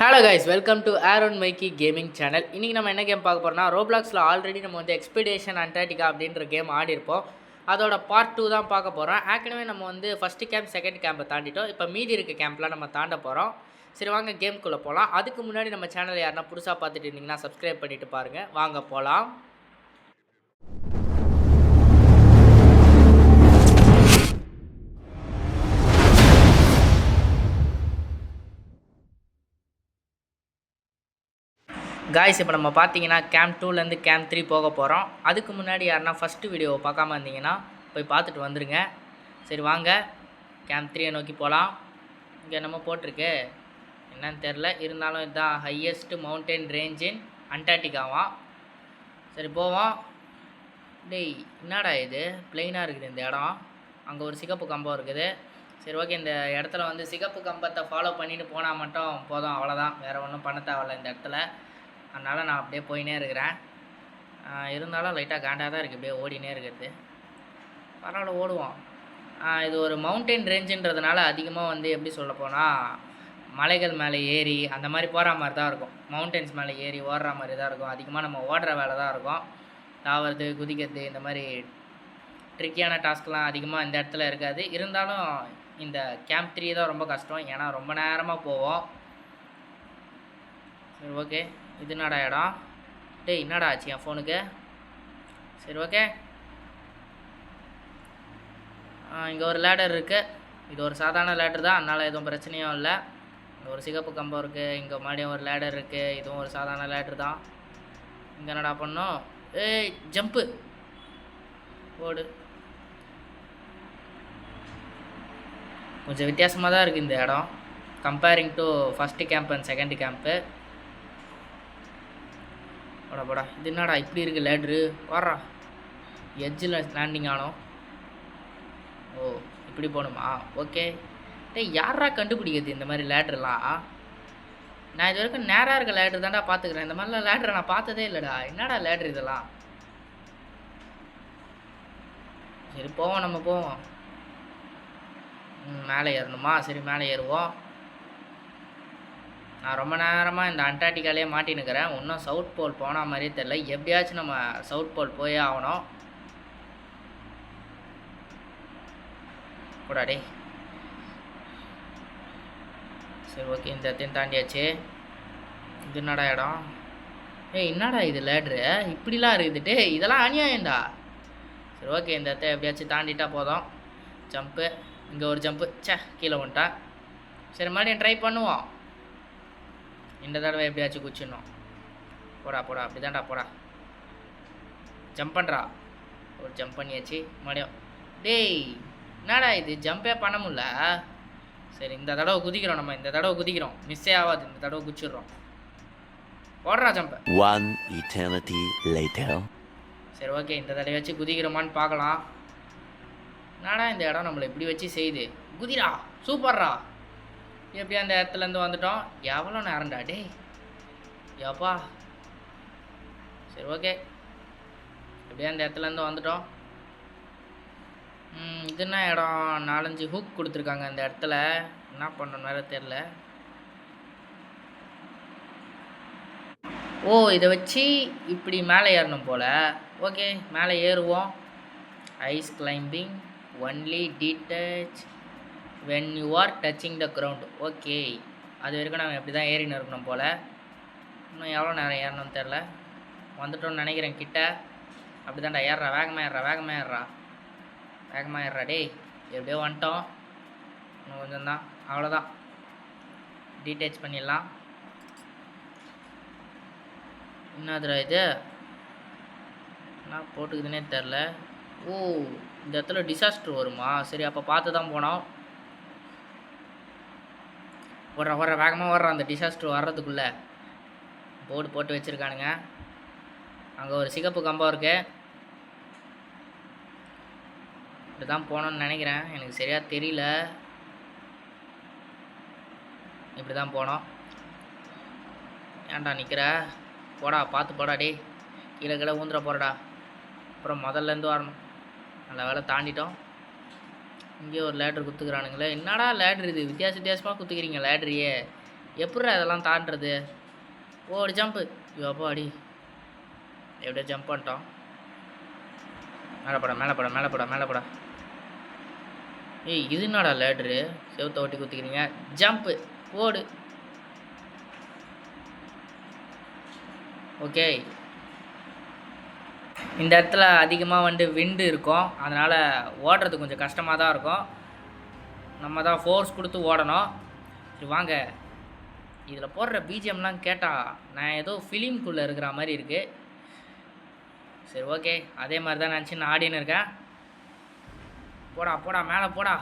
Hello guys, welcome to Aaron மைக்கி gaming channel. இன்றைக்கி நம்ம என்ன கேம் பார்க்க போகிறோம்னா, ரோப்ளாக்ஸில் ஆல்ரெடி நம்ம வந்து எக்ஸ்பெடிஷன் அண்டார்டிகா அப்படின்ற கேம் ஆடிருப்போம். அதோட பார்ட் 2 தான் பார்க்க போகிறோம். ஏற்கனவே நம்ம வந்து ஃபஸ்ட்டு கேம்ப் செகண்ட் கேம்பை தாண்டிட்டோம். இப்போ மீதி இருக்க கேம்ப்லாம் நம்ம தாண்ட போகிறோம். சரி வாங்க கேம்குள்ளே போகலாம். அதுக்கு முன்னாடி நம்ம சேனல் யாருன்னா புதுசாக பார்த்துட்டு இருந்தீங்கன்னா சப்ஸ்கிரைப் பண்ணிவிட்டு பாருங்கள். வாங்க போகலாம். காய்ஸ், இப்போ நம்ம பார்த்தீங்கன்னா கேம்ப் 2லேருந்து கேம்ப் 3 போக போகிறோம். அதுக்கு முன்னாடி யாருன்னா ஃபஸ்ட்டு வீடியோவை பார்க்காம இருந்தீங்கன்னா போய் பார்த்துட்டு வந்துடுங்க. சரி வாங்க கேம்ப் 3 நோக்கி போகலாம். இங்கே நம்ம போட்டிருக்கு என்னன்னு தெரில, இருந்தாலும் இதுதான் ஹையஸ்ட் மவுண்டன் ரேஞ்ச் இன் அண்டார்டிகாவாம். சரி போவோம். டேய் என்னடா இது பிளெயினாக இருக்குது இந்த இடம். அங்கே ஒரு சிகப்பு கம்பம் இருக்குது. சரி ஓகே, இந்த இடத்துல வந்து சிகப்பு கம்பத்தை ஃபாலோ பண்ணிட்டு போனால் மட்டும் போதும், அவ்வளோதான். வேறு ஒன்றும் பண்ண தேவையில்ல இந்த இடத்துல. அதனால் நான் அப்படியே போயினே இருக்கிறேன். இருந்தாலும் லைட்டாக காண்டாக தான் இருக்குது, அப்படியே ஓடினே இருக்கிறது. பரவாயில்ல ஓடுவோம். இது ஒரு மவுண்டன் ரேஞ்சுன்றதுனால அதிகமாக வந்து எப்படி சொல்ல போனால் மலைகள் மேலே ஏறி அந்த மாதிரி போகிற மாதிரி தான் இருக்கும். மவுண்டன்ஸ் மேலே ஏறி ஓடுற மாதிரி தான் இருக்கும். அதிகமாக நம்ம ஓடுற வேலை தான் இருக்கும். தாவறது, குதிக்கிறது, இந்த மாதிரி ட்ரிக்கியான டாஸ்க்லாம் அதிகமாக இந்த இடத்துல இருக்காது. இருந்தாலும் இந்த கேம்ப் 3 தான் ரொம்ப கஷ்டம், ஏன்னா ரொம்ப நேரமாக போவோம். சரி ஓகே, இது என்னடா இடம்? டேய் என்னடா ஆச்சு என் ஃபோனுக்கு? சரி ஓகே, இங்கே ஒரு லேடர் இருக்குது. இது ஒரு சாதாரண லேடர் தான், அதனால் எதுவும் பிரச்சனையும் இல்லை. இங்கே ஒரு சிகப்பு கம்பம் இருக்குது. இங்கே மறுபடியும் ஒரு லேடர் இருக்குது. இதுவும் ஒரு சாதாரண லேடர் தான். இங்கே என்னடா பண்ணோம்? ஏய் ஜம்ப்பு ஓடு. கொஞ்சம் வித்தியாசமாக தான் இருக்குது இந்த இடம் comparing to first camp and second camp. போடா போடா, இது என்னடா இப்படி இருக்குது லேட்ரு? வாடுறா, எட்ஜில் லேண்டிங் ஆனோம். ஓ இப்படி போகணுமா? ஓகே. டேய் யாரா கண்டுபிடிக்கிறது இந்த மாதிரி லேட்ருலாம்? நான் இது வரைக்கும் நேராக இருக்க லேட்ரு தான்டா பார்த்துக்கிறேன். இந்த மாதிரிலாம் லேட்ரை நான் பார்த்ததே இல்லைடா. என்னடா லேட்ரு இதெல்லாம்? சரி போவோம், நம்ம போவோம். மேலே ஏறணுமா? சரி மேலே ஏறுவோம். நான் ரொம்ப நேரமாக இந்த அண்டார்டிகாலே மாட்டினுக்கிறேன். இன்னும் சவுத் போல் போன மாதிரியே தெரில. எப்படியாச்சும் நம்ம சவுத் போல் போயே ஆகணும். கூடாடே. சரி ஓகே, இந்த இடத்தையும் தாண்டியாச்சு. இது என்னடா இடம்? ஏய் என்னடா இது லேட்ரு இப்படிலாம் இருக்குதுட்டு? இதெல்லாம் அநியாயம்டா. சரி ஓகே, இந்த இடத்த எப்படியாச்சும் தாண்டிட்டா போதும். ஜம்ப்பு, இங்கே ஒரு ஜம்ப்பு. கீழே வந்துட்டா. சரி மறுபடியும் ட்ரை பண்ணுவோம். இந்த தடவை எப்படியாச்சும் குச்சிடணும். போடா போடா, அப்படி தான்டா போடா. ஜம்ப் பண்ணுறா. ஒரு ஜம்ப் பண்ணியாச்சு மறுபடியும். டேய் என்னடா இது ஜம்பே பண்ண முடியல. சரி இந்த தடவை குதிக்கிறோம். நம்ம இந்த தடவை குதிக்கிறோம், மிஸ்ஸே ஆகாது. இந்த தடவை குச்சிடுறோம். போடுறா ஜம்பை. One eternity later. சரி ஓகே, இந்த தடவை வச்சு குதிக்கிறோமான்னு பார்க்கலாம். என்னடா இந்த இடம் நம்மளை இப்படி வச்சு செய்யுது? குதிரா, சூப்பர்ரா. எப்படியா அந்த இடத்துலேருந்து வந்துட்டோம். எவ்வளோ நேரம்டா டேய் எப்பா. சரி ஓகே, எப்படியா அந்த இடத்துலேருந்து வந்துட்டோம். இது என்ன இடம்? 4-5 ஹூக் கொடுத்துருக்காங்க இந்த இடத்துல. என்ன பண்ணணும் வேறு தெரில. ஓ இதை வச்சு இப்படி மேலே ஏறணும் போல். ஓகே மேலே ஏறுவோம். Ice climbing only detach when you are touching the ground. Okay, அது வரைக்கும் நம்ம எப்படி தான் ஏறின்னு இருக்கணும் போல். இன்னும் எவ்வளோ நேரம் ஏறணும்னு தெரில. வந்துட்டோன்னு நினைக்கிறேன் கிட்ட. அப்படி தான்டா ஏறுறா. வேகமாக ஏறுறா, வேகமாக ஏறுறா, வேகமாக ஏறுறா. டேய் எப்படியோ வந்துட்டோம். இன்னும் கொஞ்சம் தான், அவ்வளோதான். டீட்டச் பண்ணிடலாம். என்னதுடா இது? என்ன போட்டுக்குதுன்னே தெரில. ஓ இந்த இடத்துல டிசாஸ்டர் வருமா? சரி அப்போ பார்த்து தான் போனோம். வர்ற வேகமாக வர்றான். அந்த டிசாஸ்டர் வர்றதுக்குள்ளே போர்டு போட்டு வச்சுருக்கானுங்க. அங்கே ஒரு சிகப்பு கம்பம் இருக்கு. இப்படி தான் போகணுன்னு நினைக்கிறேன், எனக்கு சரியாக தெரியல. இப்படி தான் போனோம். ஏன்டா நிற்கிற? போடா பார்த்து போடா. டே கீழே கீழே ஊந்துட போகிறடா. அப்புறம் முதல்லேருந்து வரணும். நல்ல வேலை தாண்டிட்டோம். இங்கே ஒரு லேட்ரு குத்துக்கிறானுங்களே. என்னடா லேட்ரு இது? வித்தியாசமாக குத்துக்கிறீங்க லேட்ரியே. எப்பட்றா இதெல்லாம் தாண்டுறது? ஓடு ஜம்ப்பு. அப்பாடி! எப்படியோ ஜம்ப் பண்ணிட்டோம். மேலே போடா, மேலே போடா, மேலே போடா, மேலே போடா. ஏய் இது என்னடா லேட்ரு? செவுத்த ஒட்டி குத்திக்கிறீங்க. ஜம்ப்பு. ஓடு. ஓகே. இந்த இடத்துல அதிகமாக வந்து விண்டு இருக்கும். அதனால் ஓடுறது கொஞ்சம் கஷ்டமாக தான் இருக்கும். நம்ம தான் ஃபோர்ஸ் கொடுத்து ஓடணும். சரி வாங்க. இதில் போடுற பிஜிஎம்லாம் கேட்டால் நான் ஏதோ ஃபிலிம்குள்ளே இருக்கிற மாதிரி இருக்குது. சரி ஓகே, அதே மாதிரி தான் நினச்சி நான் ஆடின்னு இருக்கேன். போடா போடா, மேலே போடா.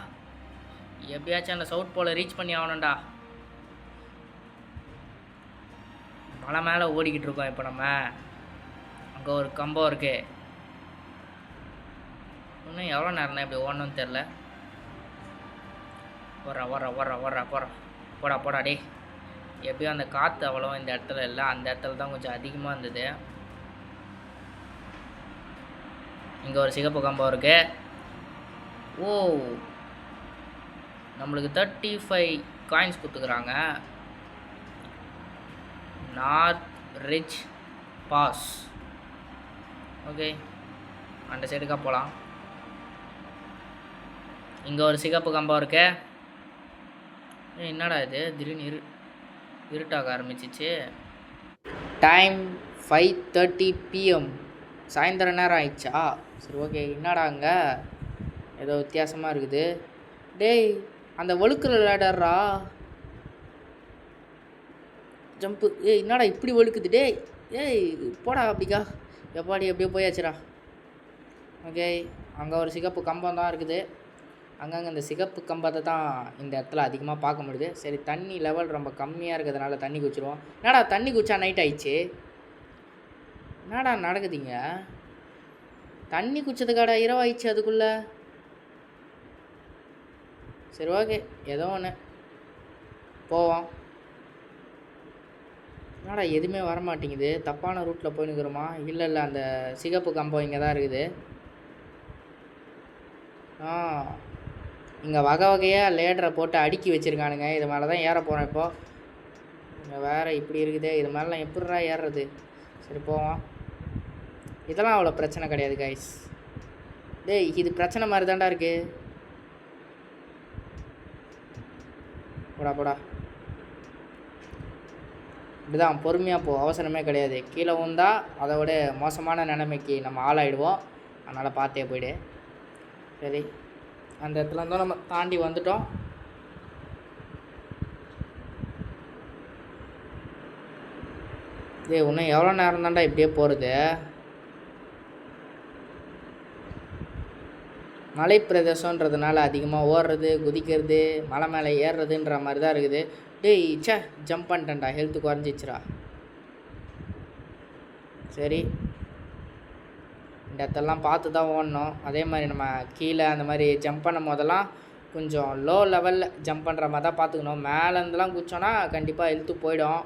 எப்படியாச்சும் அந்த சவுத் போல ரீச் பண்ணி ஆகணும்டா. மலை மேலே ஓடிக்கிட்டு இருக்கோம் இப்போ நம்ம. அங்கே ஒரு கம்பம் இருக்கு. இன்னும் எவ்வளோ நேரம் இப்படி ஓடணும்னு தெரில. போடுறா ஓடுறா ஓடுறா ஓடுறா போடுறா. போடா போடா டே. எப்படியும் அந்த காற்று அவ்வளோ இந்த இடத்துல இல்லை, அந்த இடத்துல தான் கொஞ்சம் அதிகமாக இருந்தது. இங்கே ஒரு சிகப்பு கம்பம் இருக்கு. ஓ, நம்மளுக்கு 35 காயின்ஸ் கொடுத்துக்குறாங்க. North rich pass. ஓகே, அந்த சைடுக்கா போகலாம். இங்கே ஒரு சிகப்பு கம்பம் இருக்கு. என்னடா இது திடீர்னு இருட்டாக ஆரம்பிச்சிச்சு. Time 5:30 PM. சாயந்தரம் நேரம் ஆயிடுச்சா? சரி ஓகே. என்னடா அங்கே ஏதோ வித்தியாசமாக இருக்குது. டேய் அந்த வழுக்கிற லேடர்ரா. ஜம்ப்பு. ஏய் என்னடா இப்படி வழுக்குது? டேய் ஏய் போடா அப்படிக்கா. எப்பாடி எப்படியோ போயாச்சுடா. ஓகே, அங்கே ஒரு சிகப்பு கம்பம் தான் இருக்குது. அங்கங்கே இந்த சிகப்பு கம்பத்தை தான் இந்த இடத்துல அதிகமாக பார்க்க முடியுது. சரி, தண்ணி லெவல் ரொம்ப கம்மியாக இருக்கிறதுனால தண்ணி குச்சிடுவோம். என்னடா தண்ணி குச்சா நைட் ஆயிடுச்சு? என்னடா நடக்குதுங்க? தண்ணி குச்சதுக்காடா இரவாயிடுச்சு அதுக்குள்ளே. சரி ஓகே, ஏதோ ஒன்று போவோம். என்னடா எதுவுமே வரமாட்டேங்குது. தப்பான ரூட்டில் போயின்னுக்குறோமா? இல்லை இல்லை, அந்த சிகப்பு கம்பம் இங்கே தான் இருக்குது. இங்கே வகை வகையாக லேடரை போட்டு அடுக்கி வச்சுருக்கானுங்க. இது மேலே தான் ஏற போகிறேன் இப்போது. இங்கே வேறு இப்படி இருக்குது. இது மேலாம் எப்படிடா ஏறுறது? சரி போவோம். இதெல்லாம் அவ்வளோ பிரச்சனை கிடையாது கைஸ். டேய் இது பிரச்சனை மாதிரி தான்டா இருக்குது. போடா போடா. இப்படிதான் பொறுமையாக போ, அவசரமே கிடையாது. கீழே வந்தால் அதை விட மோசமான நிலைமைக்கு நம்ம ஆளாயிடுவோம். அதனால் பார்த்தே போய்டு. சரி, அந்த இடத்துல இருந்தோம் நம்ம தாண்டி வந்துட்டோம். டேய் இன்னும் எவ்வளோ நேரம் தான்டா இப்படியே போகிறது? மலை பிரதேசன்றதுனால அதிகமாக ஓடுறது குதிக்கிறது மலை மேலே ஏறுறதுன்ற மாதிரி தான் இருக்குது. டேய் சே, ஜம்ப் பண்ணிட்டேன்டா. ஹெல்த்து குறைஞ்சிச்சுரா. சரி, இந்த இடத்தெல்லாம் பார்த்து தான் ஓடணும். அதே மாதிரி நம்ம கீழே அந்த மாதிரி ஜம்ப் பண்ணும் போதெல்லாம் கொஞ்சம் லோ லெவலில் ஜம்ப் பண்ணுற மாதிரி தான் பார்த்துக்கணும். மேலேருந்துலாம் குச்சோன்னா கண்டிப்பாக ஹெல்த்து போயிடும்.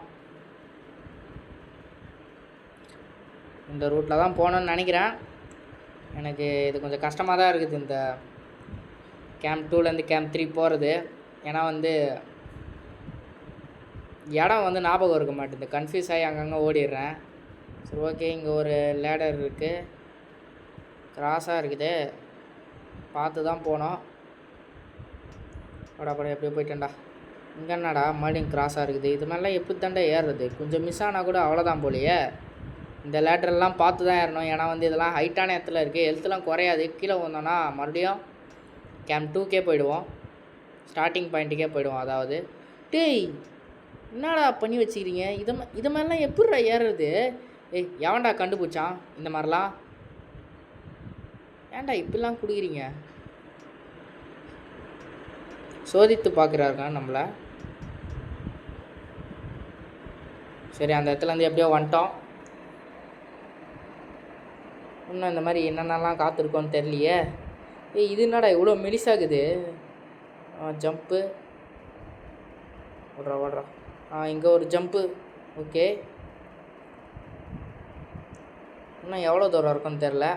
இந்த ரூட்டில் தான் போகணுன்னு நினைக்கிறேன். எனக்கு இது கொஞ்சம் கஷ்டமாக தான் இருக்குது இந்த கேம்ப் 2லேருந்து கேம்ப் 3 போகிறது. ஏன்னா வந்து இடம் வந்து ஞாபகம் இருக்க மாட்டேங்குது. கன்ஃபியூஸ் ஆகி அங்கங்கே ஓடிடுறேன். சரி ஓகே, இங்கே ஒரு லேடர் இருக்குது. கிராஸாக இருக்குது. பார்த்து தான் போனோம். படா படம் எப்படியோ போயிட்டேன்டா. இங்கே என்னடா மறுபடியும் கிராஸாக இருக்குது. இது மாதிரிலாம் எப்படி தாண்டா ஏறுறது? கொஞ்சம் மிஸ் ஆனால் கூட அவ்வளோதான் போலையே. இந்த லேட்டரெல்லாம் பார்த்து தான் ஏறணும். ஏன்னா வந்து இதெல்லாம் ஹைட்டான இடத்துல இருக்குது. ஹெல்த்துலாம் குறையாது. கீழே வந்தோன்னா மறுபடியும் கேம்ப் 2க்கே போயிடுவோம். ஸ்டார்டிங் பாயிண்ட்டுக்கே போயிடுவோம். அதாவது டேய் என்னடா பண்ணி வச்சுக்கிறீங்க? இது மாதிரிலாம் எப்படிடா ஏறுறது? ஏய் எவன்டா கண்டுபிடிச்சான் இந்த மாதிரிலாம்? ஏன்டா இப்படிலாம் குடிக்கிறீங்க? சோதித்து பார்க்குறாருங்க நம்மளை. சரி, அந்த இடத்துலேருந்து எப்படியோ வந்துட்டோம். இன்னும் இந்த மாதிரி என்னென்னலாம் காத்திருக்கோன்னு தெரியலையே. ஏய் இது என்னடா இவ்வளோ மெலிசாகுது? ஜம்ப்பு. ஓடுறா ஓடுறா. இங்கே ஒரு ஜம்ப்பு. ஓகே, இன்னும் எவ்வளோ தூரம் இருக்குன்னு தெரில.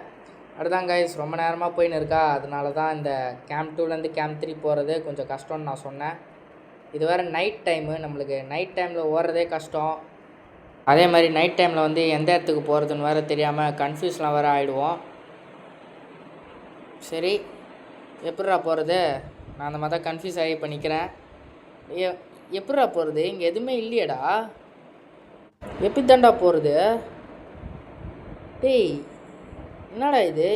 அதுதான் கைஸ், ரொம்ப நேரமாக போயின்னு இருக்கா. அதனால தான் இந்த கேம்ப் 2லேருந்து கேம்ப் 3 போகிறது கொஞ்சம் கஷ்டம்னு நான் சொன்னேன். இது வேறு நைட் டைமு, நம்மளுக்கு நைட் டைமில் ஓடுறதே கஷ்டம். அதே மாதிரி நைட் டைமில் வந்து எந்த இடத்துக்கு போகிறதுன்னு வேறு தெரியாமல் கன்ஃபியூஸ்லாம் வேறு ஆகிடுவோம். சரி, எப்படிரா போகிறது? நான் அந்த மாதிரி தான் கன்ஃபியூஸ் ஆகி இப்போ நிற்கிறேன். எப்படிரா போகிறது? இங்கே எதுவுமே இல்லையடா. எப்படி தாண்டா போகிறது? டேய், என்னடா இது?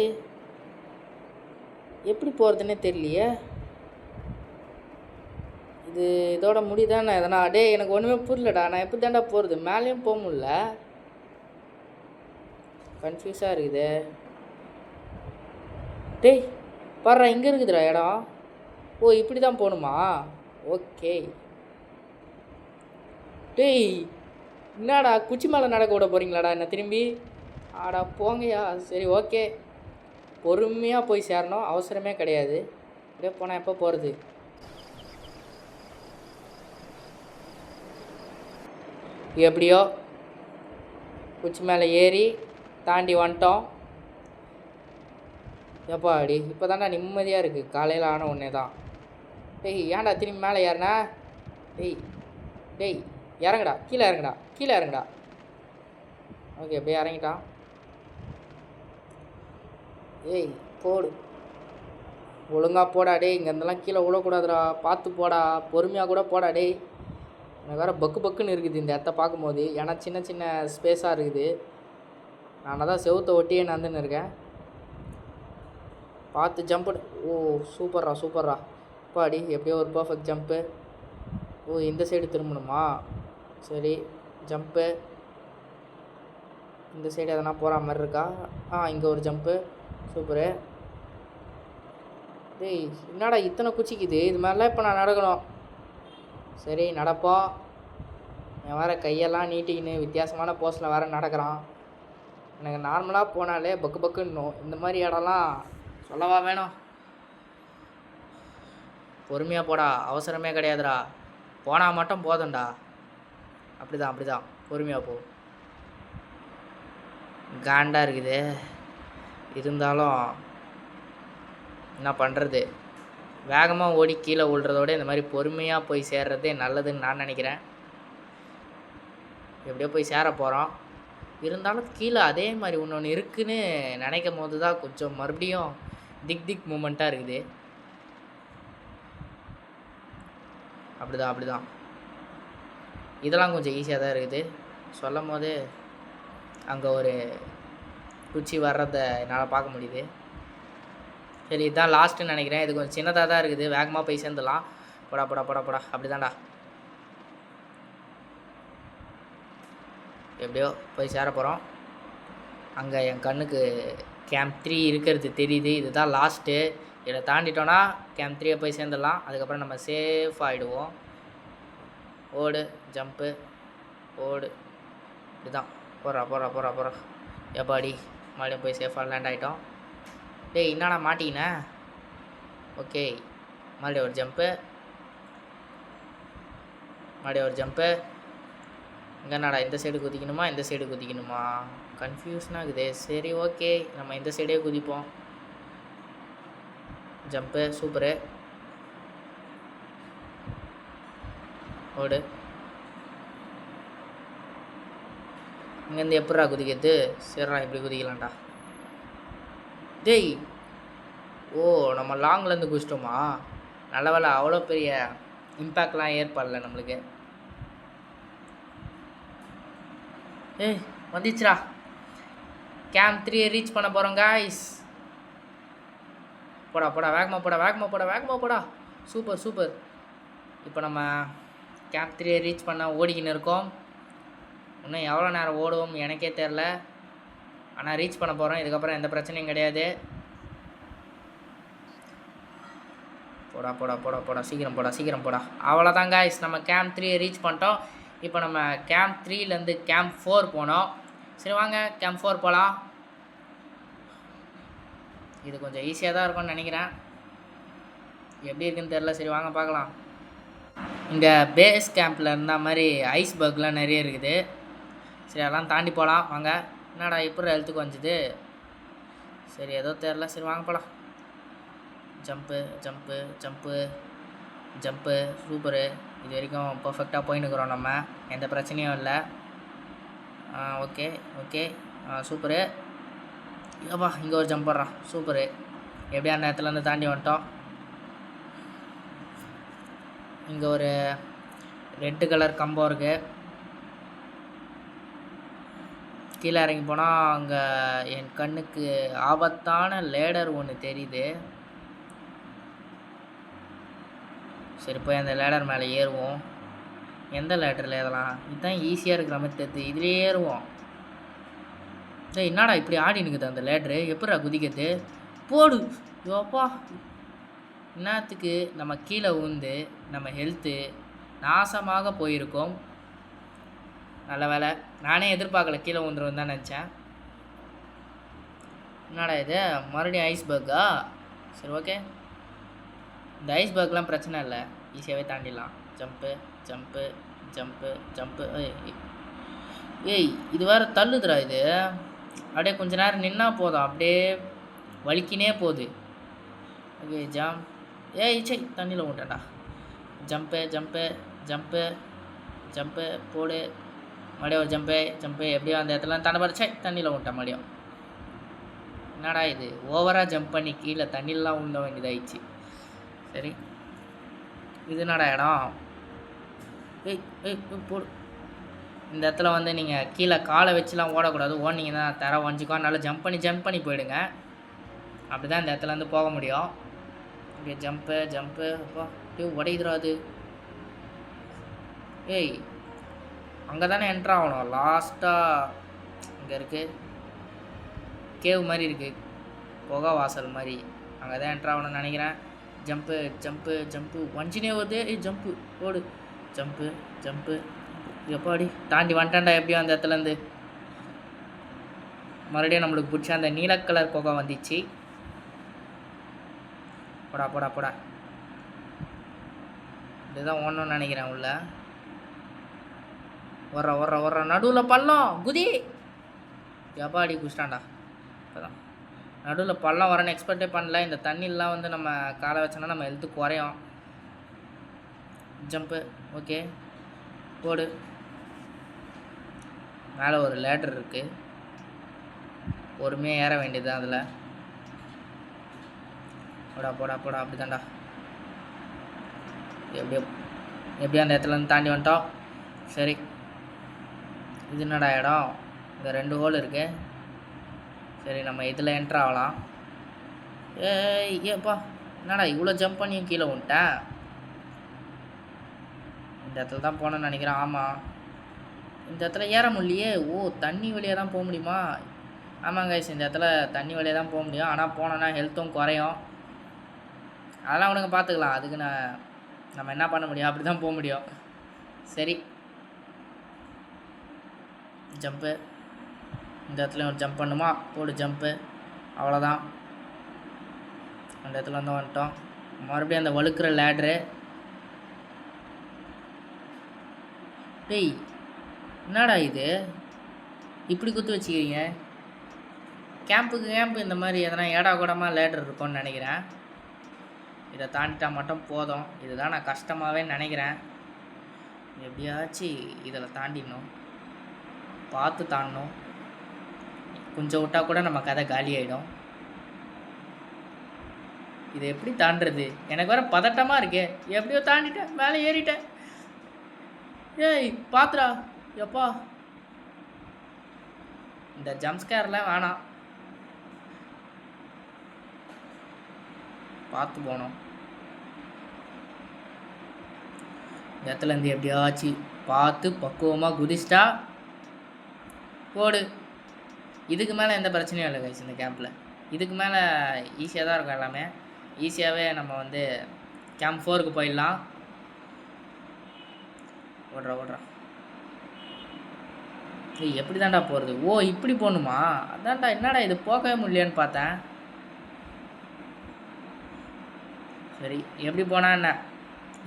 எப்படி போகிறதுன்னே தெரியலையே. இது இதோட முடிதானே எதனா? டேய், எனக்கு ஒன்றுமே புரியலடா. நான் எப்படி தாண்டா போகிறது? மேலேயும் போக முடியல, கன்ஃபியூஸாக இருக்குது. டேய் பாருடா, இங்கே இருக்குதுடா இடம். ஓ, இப்படி தான் போகணுமா? ஓகே. டேய், என்னடா குச்சி மேலே நடக்க விட போகிறீங்களாடா என்ன திரும்பி? ஆடா போங்கயா. சரி, ஓகே, பொறுமையாக போய் சேரணும், அவசரமே கிடையாது. அப்படியே போனால் எப்போ போகிறது? எப்படியோ குச்சி மேலே ஏறி தாண்டி வந்துட்டோம். எப்பா அடி, இப்போ தாண்டா நிம்மதியாக இருக்குது. காலையில் ஆன உடனே தான். டேய், ஏன்டா திரும்பி மேலே ஏறினா? டேய் டேய் இறங்குடா, கீழே இறங்குடா, கீழே இறங்குடா. ஓகே, அப்படியே இறங்கிட்டான். ஏய் போடு, ஒழுங்காக போடா. டேய், இங்கேருந்தெல்லாம் கீழே விழக்கூடாதுடா, பார்த்து போடா, பொறுமையாக கூட போடா. டேய், எனக்கு வேறு பக்கு பக்குன்னு இருக்குது இந்த இடத்த பார்க்கும்போது. ஏன்னா சின்ன சின்ன ஸ்பேஸாக இருக்குது. நான் தான் செவுத்தை ஒட்டியே நடந்துன்னு இருக்கேன். பார்த்து ஜம்ப்பு. ஓ, சூப்பர்ரா சூப்பர்ரா. பாடி, எப்படியோ ஒரு பர்ஃபெக்ட் ஜம்ப்பு. ஓ, இந்த சைடு திரும்பணுமா? சரி, ஜம்ப்பு. இந்த சைடு எதனா போகிற மாதிரி இருக்கா? இங்கே ஒரு ஜம்ப்பு. சூப்பரு. டேய், என்னடா இத்தனை குச்சிக்குது? இது மாதிரிலாம் இப்போ நான் நடக்கணும். சரி, நடப்போம். என் வேறு கையெல்லாம் நீட்டிக்கின்னு வித்தியாசமான போஸ்டில் வேறு நடக்கிறான். எனக்கு நார்மலாக போனாலே பக்கு பக்குன்னும். இந்த மாதிரி இடம்லாம் சொல்லவா வேணும்? பொறுமையாக போடா, அவசரமே கிடையாதுடா. போனால் மட்டும் போதும்டா. அப்படிதான் பொறுமையாக போ. காண்டாக இருக்குது, இருந்தாலும் என்ன பண்ணுறது? வேகமாக ஓடி கீழே விழுறதோட இந்த மாதிரி பொறுமையாக போய் சேர்றதே நல்லதுன்னு நான் நினைக்கிறேன். எப்படியோ போய் சேர போகிறோம். இருந்தாலும் கீழே அதே மாதிரி ஒன்று இருக்குதுன்னு நினைக்கும் போது தான் கொஞ்சம் மறுபடியும் திக் மூமெண்ட்டாக இருக்குது. அப்படிதான். இதெல்லாம் கொஞ்சம் ஈஸியாக தான் இருக்குது. சொல்லும் போது அங்கே ஒரு குச்சி வர்றதை என்னால் பார்க்க முடியுது. சரி, இதுதான் லாஸ்ட்டுன்னு நினைக்கிறேன். இது கொஞ்சம் சின்னதாக தான் இருக்குது. வேகமாக போய் சேர்ந்துடலாம். போடா. அப்படிதான்டா. எப்படியோ போய் சேர போகிறோம். அங்கே என் கண்ணுக்கு கேம்ப் 3 இருக்கிறது தெரியுது. இதுதான் லாஸ்ட்டு. இதை தாண்டிட்டோன்னா கேம்ப் 3 போய் சேர்ந்துடலாம். அதுக்கப்புறம் நம்ம சேஃப் ஆகிடுவோம். ஓடு, ஜம்ப்பு, ஓடு. இப்படிதான் போகிறா. எப்பாடி, மறுபடியும் போய் சேஃபாக லேண்ட் ஆகிட்டோம். டேய், என்னடா மாட்டிக்கினேன்? ஓகே, மறுபடியும் ஒரு ஜம்ப்பு. இங்கே என்னடா, இந்த சைடு குதிக்கணுமா இந்த சைடு குதிக்கணுமா? கன்ஃபியூஷனாக இருக்குது. சரி, ஓகே, நம்ம இந்த சைடே குதிப்போம். Jump, super. ஓடு. இங்கேருந்து எப்பட்றா குதிக்கிறது? சரிடா, இப்படி குதிக்கலாம்டா. டேய், ஓ, நம்ம லாங்லேருந்து குதிச்சிட்டோமா? நல்ல வேலை, அவ்வளோ பெரிய இம்பேக்ட்லாம் ஏற்படல நம்மளுக்கு. ஏய், வந்துச்சுடா. கேம்ப் 3 ரீச் பண்ண போகிறோம் காய்ஸ். போடா, வேகமாக போடா. சூப்பர். இப்போ நம்ம கேம்ப் 3 ரீச் பண்ண ஓடிக்கின்னு இருக்கோம். இன்னும் எவ்வளோ நேரம் ஓடுவோம் எனக்கே தெரில. ஆனால் ரீச் பண்ண போகிறோம். இதுக்கப்புறம் எந்த பிரச்சனையும் கிடையாது. போடா. சீக்கிரம் போடா. அவ்வளோதான் காய்ஸ், நம்ம கேம்ப் 3 ரீச் பண்ணிட்டோம். இப்போ நம்ம கேம்ப் 3லேருந்து கேம்ப் 4 போனோம். சரி, வாங்க கேம்ப் 4 போகலாம். இது கொஞ்சம் ஈஸியாக தான் இருக்கும்னு நினைக்கிறேன். எப்படி இருக்குன்னு தெரில. சரி, வாங்க பார்க்கலாம். இங்கே பேஸ் கேம்பில் இருந்த மாதிரி ஐஸ் பக்லாம் நிறைய இருக்குது. சரி, அதெல்லாம் தாண்டி போகலாம் வாங்க. என்னடா எப்படி ஹெல்த்துக்கு வந்துது? சரி, ஏதோ தெரில. சரி, வாங்க போகலாம். ஜம்ப்பு. சூப்பரு. இது வரைக்கும் பர்ஃபெக்டாக போயின்னுக்குறோம் நம்ம, எந்த பிரச்சனையும் இல்லை. Okay okay super. அப்பா இங்கே ஒரு ஜம்ப் பண்ணுறான், சூப்பரு. எப்படியா அந்த இடத்துலேருந்து தாண்டி வந்துட்டோம். இங்கே ஒரு ரெட்டு கலர் கம்பம் இருக்குது. கீழே இறங்கி போனால் அங்கே என் கண்ணுக்கு ஆபத்தான லேடர் ஒன்று தெரியுது. சரி போய் அந்த லேடர் மேலே ஏறுவோம். எந்த லேடரில் ஏறலாம்? இதுதான் ஈஸியாக இருக்கிற மாதிரி தெரியுது, இதுலேயே ஏறுவோம். சரி என்னடா இப்படி ஆடி நிற்குது அந்த லேட்ரு, எப்படா குதிக்கிறது? போடு யோப்பா. என்னத்துக்கு நம்ம கீழே விழுந்து நம்ம ஹெல்த்து நாசமாக போயிருக்கோம். நல்ல வேலை, நானே எதிர்பார்க்கல கீழே விழுந்துருவேன் தான் நினச்சேன். என்னடா இது மறுபடியும் ஐஸ்பர்க்கா? சரி ஓகே, இந்த ஐஸ்பர்க்லாம் பிரச்சனை இல்லை, ஈஸியாகவே தாண்டிடலாம். Jump jump jump jump. ஏய் இது வேறு தள்ளுதுடா இது. அப்படியே கொஞ்ச நேரம் நின்னா போதும், அப்படியே வலிக்கினே போகுது. Okay jump. ஏய் சரி தண்ணியில் விட்டேன்டா. ஜம்ப்பு ஜம்ப்பு ஜம்ப்பு ஜம்ப்பு போடு. மறுபடியும் ஒரு ஜம்ப்பு ஜம்ப்பு. எப்படியோ அந்த இடத்துல தண்டை தண்ணியில் விட்டேன் மறுபடியும். என்னடா இது ஓவராக ஜம்ப் பண்ணி கீழே தண்ணியிலலாம் உள்ள வேண்டியதாகிடுச்சு. சரி இது என்னடா இடம்? ஏய் ஏய் போடு. இந்த இடத்துல வந்து நீங்கள் கீழே காலை வச்சுலாம் ஓடக்கூடாது, ஓடினீங்கன்னா தர வஞ்சிக்கோ. நல்லா ஜம்ப் பண்ணி போயிடுங்க, அப்படி தான் இந்த இடத்துலேருந்து போக முடியும். இங்கே ஜம்ப்பு ஜம்ப்பு. அப்பா உடையுதுராது. ஏய் அங்கே தானே என்ட்ரு ஆகணும் லாஸ்ட்டாக. இங்கே இருக்குது கேவ் மாதிரி இருக்குது, புகை வாசல் மாதிரி, அங்கே தான் என்ட்ரு ஆகணும்னு நினைக்கிறேன். ஜம்ப்பு ஜம்ப்பு ஜம்ப்பு வஞ்சினே வருது. ஏய் ஜம்ப்பு ஓடு. Jump jump. எப்பாடி தாண்டி வந்துட்டான்டா எப்படியோ அந்த இடத்துலேருந்து. மறுபடியும் நம்மளுக்கு பிடிச்ச அந்த நீல கலர் புகை வந்துச்சு. போடா போடா போடா. இதுதான் ஓடணும்னு நினைக்கிறேன். உள்ள வர்ற நடுவில் பள்ளம் குதி. எப்பாடி குச்சிட்டான்டா. இப்போதான் நடுவில் பள்ளம் வரேன்னு எக்ஸ்பெக்டே பண்ணல. இந்த தண்ணிலாம் வந்து நம்ம காலை வச்சோன்னா நம்ம ஹெல்த்து குறையும். ஜம்ப்பு ஓகே போடு. மேலே ஒரு லேடர் இருக்குது, பொறுமையாக ஏற வேண்டியது தான் அதில். போடா போடா போடா. அப்படி தான்டா. எப்படியோ அந்த இடத்துலேருந்து தாண்டி வந்துட்டோம். சரி இது என்னடா இடம்? இங்கே 2 ஹோல் இருக்குது. சரி நம்ம இதில் என்ட்ரு ஆகலாம். ஏப்பா என்னடா இவ்வளோ ஜம்ப் பண்ணியும் கீழே விட்டேன். இந்த இடத்துல தான் போகணுன்னு நினைக்கிறேன். ஆமாம் இந்த இடத்துல ஏற முடியலையே. ஓ தண்ணி வழியாக தான் போக முடியுமா? ஆமாங்க இந்த இடத்துல தண்ணி வழியாக தான் போக முடியும். ஆனால் போனோன்னா ஹெல்த்தும் குறையும். அதெல்லாம் அவனுங்க பார்த்துக்கலாம், அதுக்கு நம்ம என்ன பண்ண முடியும், அப்படி தான் போக முடியும். சரி ஜம்ப்பு. இந்த இடத்துல ஒரு ஜம்ப் பண்ணுமா? போடு ஜம்ப்பு. அவ்வளோதான், அந்த இடத்துல வந்து வந்துட்டோம். மறுபடியும் அந்த வழுக்கிற லேட்ரு. டேய் என்னடா இது இப்படி குத்து வச்சுக்கிறீங்க? கேம்ப்பு இந்த மாதிரி எதனா ஏடா கூடமாக லேட்ரு இருக்கும்னு நினைக்கிறேன். இதை தாண்டிட்டா மட்டும் போதும். இதுதான் நான் கஷ்டமாகவே நினைக்கிறேன். எப்படியாச்சும் இதில் தாண்டிடணும், பார்த்து தாண்டணும். கொஞ்சம் விட்டால் கூட நம்ம கதை காலி ஆகிடும். இதை எப்படி தாண்டுறது? எனக்கு வேறு பதட்டமாக இருக்கே. எப்படியோ தாண்டிட்டேன், மேலே ஏறிட்டேன். ஏய் பாத்துடா. எப்பா இந்த ஜம்ப்ஸ்கேர்லாம் வேணாம், பார்த்து போனோம். இந்த இடத்துலேருந்து எப்படியாச்சும் பார்த்து பக்குவமாக குதிச்சிட்டா போடு. இதுக்கு மேலே எந்த பிரச்சனையும் இல்லை கைஸ் இந்த கேம்பில். இதுக்கு மேலே ஈஸியாக தான் இருக்கும், எல்லாமே ஈஸியாகவே நம்ம வந்து கேம்ப் 4க்கு போயிடலாம். ஓடுறா. ஏய் எப்படி தான்டா போகிறது? ஓ இப்படி போகணுமா? அதான்டா என்னடா இது போகவே முடியலையான்னு பார்த்தேன். சரி எப்படி போனால் என்ன,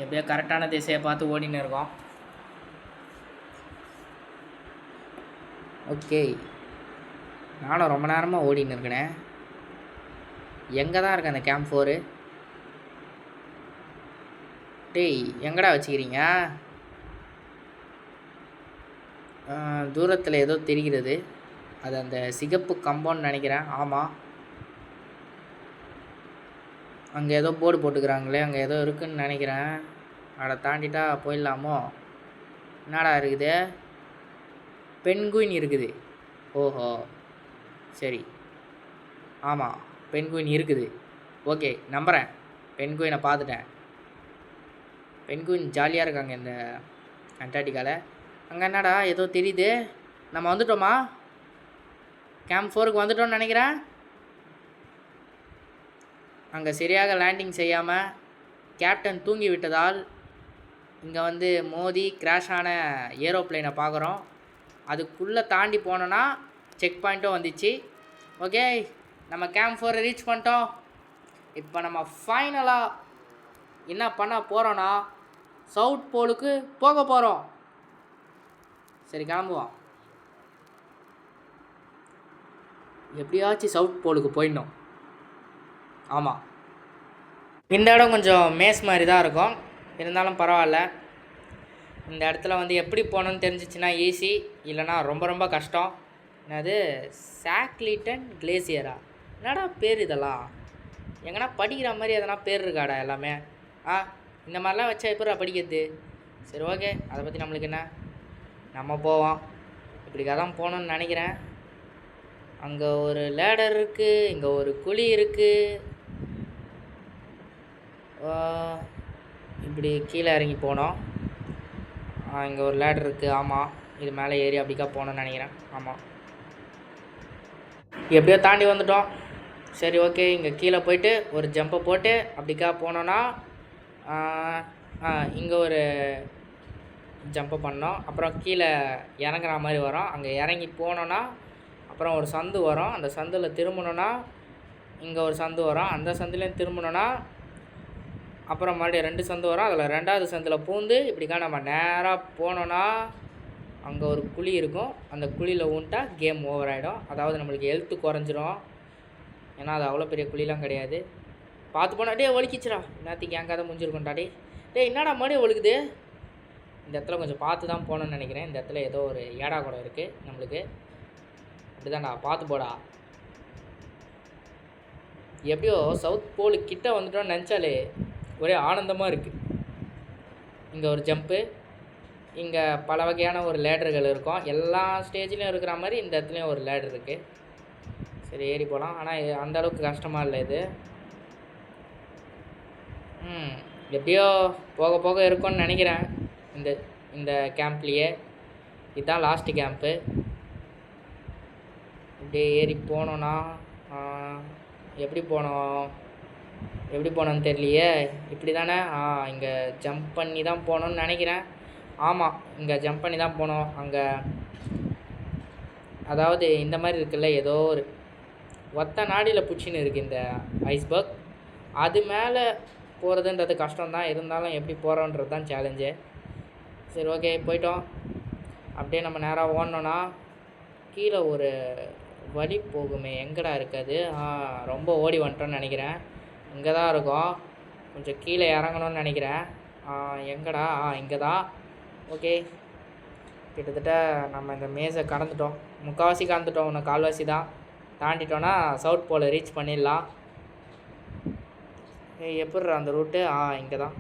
எப்படியோ கரெக்டான திசையை பார்த்து ஓடின்னு இருக்கோம். ஓகே நானும் ரொம்ப நேரமாக ஓடின்னு இருக்கேனே. எங்கே தான் இருக்கேன் அந்த கேம்ப் 4? டேய் எங்கடா வச்சுக்கிறீங்க? தூரத்தில் ஏதோ தெரிகிறது. அது அந்த சிகப்பு கம்பம்னு நினைக்கிறேன். ஆமாம், அங்கே ஏதோ போர்டு போட்டுக்கிறாங்களே, அங்கே ஏதோ இருக்குதுன்னு நினைக்கிறேன். அதை தாண்டிட்டா போயிடலாமோ? என்னடா இருக்குது? பென்குயின் இருக்குது. ஓஹோ சரி, ஆமாம் பென்குயின் இருக்குது. ஓகே நம்புகிறேன். பென்குயினை பார்த்துட்டேன். பென்குயின் ஜாலியாக இருக்காங்க இந்த அண்டார்டிகாவில். அங்கே என்னடா ஏதோ தெரியுது. நம்ம வந்துட்டோமா? கேம்ப் 4க்கு வந்துட்டோம்னு நினைக்கிறேன். அங்கே சரியாக லேண்டிங் செய்யாமல் கேப்டன் தூங்கி விட்டதால் இங்கே வந்து மோதி கிராஷ் ஆன ஏரோப்ளைனை பார்க்குறோம். அதுக்குள்ளே தாண்டி போனோன்னா செக் பாயிண்ட்டும் வந்துச்சு. ஓகே, நம்ம கேம்ப் 4 ரீச் பண்ணிட்டோம். இப்போ நம்ம ஃபைனலாக என்ன பண்ண போகிறோன்னா சவுத் போலுக்கு போக போகிறோம். சரி கிளம்புவோம். எப்படியாச்சும் சவுத் போலுக்கு போயிடணும். ஆமாம், இந்த இடம் கொஞ்சம் மேஸ் மாதிரி தான் இருக்கும், இருந்தாலும் பரவாயில்ல. இந்த இடத்துல வந்து எப்படி போகணுன்னு தெரிஞ்சிச்சுன்னா ஈஸி, இல்லைனா ரொம்ப ரொம்ப கஷ்டம். என்னது சாக்லிட்டன் கிளேசியரா? என்னடா பேர் இதெல்லாம்? எங்கன்னா படிக்கிற மாதிரி எதனா பேர் இருக்காடா எல்லாமே? இந்த மாதிரிலாம் வச்சா எப்படா படிக்கிறது? சரி ஓகே, அதை பற்றி நம்மளுக்கு என்ன, நம்ம போவோம். இப்படிக்காக தான் போகணுன்னு நினைக்கிறேன். அங்கே ஒரு லேடர் இருக்குது, இங்கே ஒரு குழி இருக்குது. இப்படி கீழே இறங்கி போனோம். இங்கே ஒரு லேடர் இருக்குது. ஆமாம், இது மேலே ஏறி அப்படிக்கா போகணுன்னு நினைக்கிறேன். ஆமாம், எப்படியோ தாண்டி வந்துட்டோம். சரி ஓகே, இங்கே கீழே போயிட்டு ஒரு ஜம்பை போட்டு அப்படிக்கா போனோன்னா இங்கே ஒரு ஜம்பை பண்ணோம். அப்புறம் கீழே இறங்குற மாதிரி வரும். அங்கே இறங்கி போனோன்னா அப்புறம் ஒரு சந்து வரும். அந்த சந்தில் திரும்பணுன்னா இங்கே ஒரு சந்து வரும். அந்த சந்துலேயும் திரும்பணுன்னா அப்புறம் மறுபடியும் 2 சந்து வரும். அதில் 2வது சந்தில் பூந்து இப்படிக்கா நம்ம நேராக போனோன்னா அங்கே ஒரு குழி இருக்கும். அந்த குழியில் ஊன்ட்டா கேம் ஓவர் ஆகிடும். அதாவது நம்மளுக்கு ஹெல்த்து குறைஞ்சிரும். ஏன்னா அது அவ்வளோ பெரிய குழிலாம் கிடையாது. பார்த்து போனால் டே ஒழுக்கிச்சிடா, நேற்றுக்கு என் கதை முடிஞ்சிருக்கோண்டா. டே என்னடா மறுபடியும் ஒழுகுது? இந்த இடத்துல கொஞ்சம் பார்த்து தான் போகணுன்னு நினைக்கிறேன். இந்த இடத்துல ஏதோ ஒரு ஏடா கூட இருக்குது நம்மளுக்கு. அப்படி தான்டா, பார்த்து போடா. எப்படியோ சவுத் போலு கிட்ட வந்துட்டோன்னு நினச்சாலே ஒரே ஆனந்தமாக இருக்குது. இங்கே ஒரு ஜம்ப்பு, இங்கே பல வகையான ஒரு லேடர்கள் இருக்கும். எல்லா ஸ்டேஜ்லேயும் இருக்கிற மாதிரி இந்த இடத்துலையும் ஒரு லேடர் இருக்குது. சரி ஏறி போகலாம். ஆனால் அந்தளவுக்கு கஷ்டமாக இல்லை இது. எப்படியோ போக போக இருக்கும்னு நினைக்கிறேன். இந்த கேம்ப்லேயே இதுதான் லாஸ்ட்டு கேம்ப்பு. இப்படியே ஏறி போனோன்னா எப்படி போனோன்னு தெரியலையே. இப்படி தானே? இங்கே ஜம்ப் பண்ணி தான் போகணுன்னு நினைக்கிறேன். ஆமாம், இங்கே ஜம்ப் பண்ணி தான் போனோம். அங்கே அதாவது இந்த மாதிரி இருக்குல்ல, ஏதோ ஒரு ஒத்த நாடியில் பிடிச்சின்னு இருக்குது இந்த ஐஸ்பர்க். அது மேலே போகிறதுன்றது கஷ்டம்தான், இருந்தாலும் எப்படி போகிறோன்றது தான் சேலஞ்சு. சரி ஓகே, போயிட்டோம். அப்படியே நம்ம நேராக ஓடணுன்னா கீழே ஒரு வழி போகுமே, எங்கடா இருக்காது? ரொம்ப ஓடி வந்துட்டோன்னு நினைக்கிறேன். இங்கே தான் இருக்கும். கொஞ்சம் கீழே இறங்கணும்னு நினைக்கிறேன். எங்கடா? இங்கே தான். ஓகே, கிட்டத்தட்ட நம்ம இந்த மேஸை கடந்துட்டோம். முக்கால்வாசி கடந்துட்டோம். இன்னும் கால்வாசி தான். தாண்டிட்டோன்னா சவுத் போலை ரீச் பண்ணிடலாம். எப்பட்றா அந்த ரூட்டு? இங்கே தான்.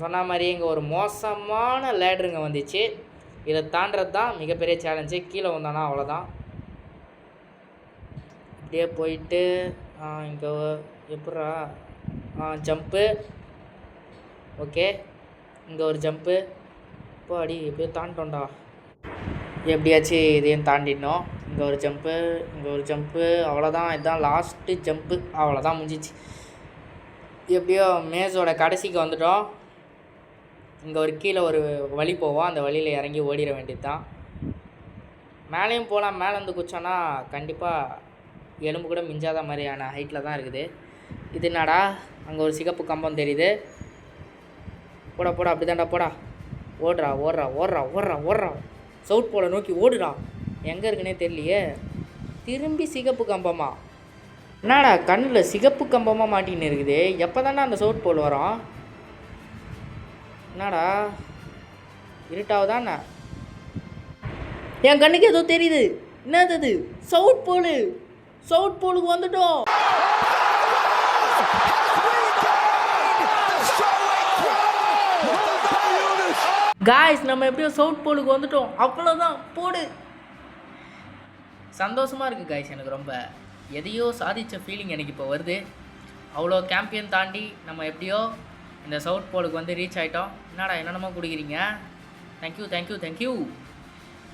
சொன்ன மாதிரி இங்கே ஒரு மோசமான லேடருங்க வந்துச்சு. இதை தாண்டது தான் மிகப்பெரிய சேலஞ்சு. கீழே வந்தோன்னா அவ்வளோதான். இப்படியே போயிட்டு இங்கே எப்பட்றா ஜம்ப்பு. ஓகே, இங்கே ஒரு ஜம்ப்பு. இப்போ அடி எப்படியோ தாண்டிட்டோண்டா. எப்படியாச்சும் இதையும் தாண்டிடணும். இங்கே ஒரு ஜம்ப்பு, இங்கே ஒரு ஜம்ப்பு. அவ்வளோதான், இதுதான் லாஸ்ட்டு ஜம்ப்பு. அவ்வளோதான், முடிஞ்சிச்சு. எப்படியோ மேஸோட கடைசிக்கு வந்துட்டோம். இங்கே ஒரு கீழே ஒரு வழி போவோம். அந்த வழியில் இறங்கி ஓடிட வேண்டியது தான். மேலேயும் போகலாம். மேலே வந்து குச்சோன்னா கண்டிப்பாக எலும்பு கூட மிஞ்சாத மாதிரியான ஹைட்டில் தான் இருக்குது. இது என்னடா? அங்கே ஒரு சிகப்பு கம்பம் தெரியுது. போடா அப்படி தான்டா, போடா. ஓடுறா. சவுத் போலை நோக்கி ஓடுடா. எங்கே இருக்குன்னே தெரியலையே. திரும்பி சிகப்பு கம்பமா? என்னடா கண்ணில் சிகப்பு கம்பமாக மாட்டின்னு இருக்குது? எப்போ தானே அந்த சவுத் போல் வரும்? என்னடா இருட்டாவதாண்ணா? என் கண்ணுக்கு ஏதோ தெரியுது. என்னது அது? சவுத் போலு. சவுத் போலுக்கு வந்துட்டோம். காய்ஸ் நம்ம எப்படியோ சவுத் போலுக்கு வந்துட்டோம். அவ்வளோதான், போடு. சந்தோஷமாக இருக்குது காய்ஸ். எனக்கு ரொம்ப எதையோ சாதித்த ஃபீலிங் எனக்கு இப்போ வருது. அவ்வளோ கேம்பியன் தாண்டி நம்ம எப்படியோ இந்த சவுத் போலுக்கு வந்து ரீச் ஆகிட்டோம். என்னடா என்னென்னமோ குடிக்கிறீங்க? தேங்க்யூ.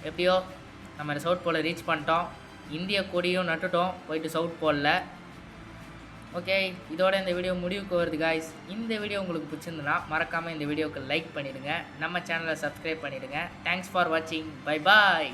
எப்படியோ நம்ம இந்த சவுத் போலை ரீச் பண்ணிட்டோம். இந்திய கொடியும் நட்டுட்டோம் போயிட்டு சவுத் போலில். ஓகே, இதோட இந்த வீடியோ முடிவுக்கு வருது காய்ஸ். இந்த வீடியோ உங்களுக்கு பிடிச்சிருந்துன்னா மறக்காமல் இந்த வீடியோக்கு லைக் பண்ணிவிடுங்க. நம்ம சேனலை சப்ஸ்கிரைப் பண்ணிவிடுங்க. தேங்க்ஸ் ஃபார் வாட்சிங். Bye bye.